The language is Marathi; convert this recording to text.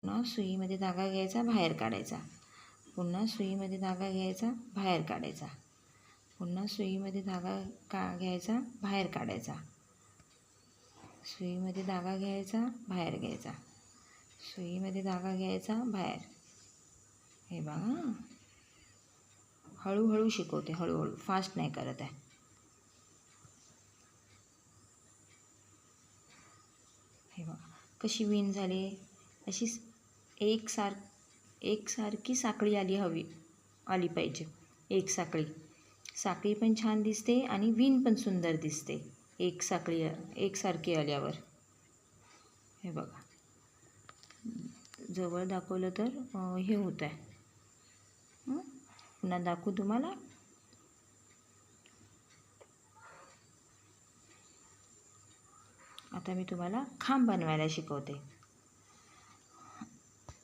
पुन्हा सुईमध्ये धागा घ्यायचा, बाहेर काढायचा. पुन्हा सुईमध्ये धागा घ्यायचा, बाहेर काढायचा. पुन्हा सुईमध्ये धागा घ्यायचा, बाहेर काढायचा. सुईमध्ये धागा घ्यायचा, बाहेर घ्यायचा. सुईमध्ये धागा घ्यायचा, बाहेर. हे बघा, हळूहळू शिकवते, हळूहळू, फास्ट नाही करत आहे. हे बघा कशी विण झाली. अशी एकसारखी साखळी आली पाहिजे. एक साखळी पण छान दिसते आणि विण पण सुंदर दिसते एकसारखी आल्यावर. हे बघा, जवळ दाखवलं तर हे होत आहे. पुन्हा दाखवू तुम्हाला. आता मी तुम्हाला खांब बनवायला शिकवते.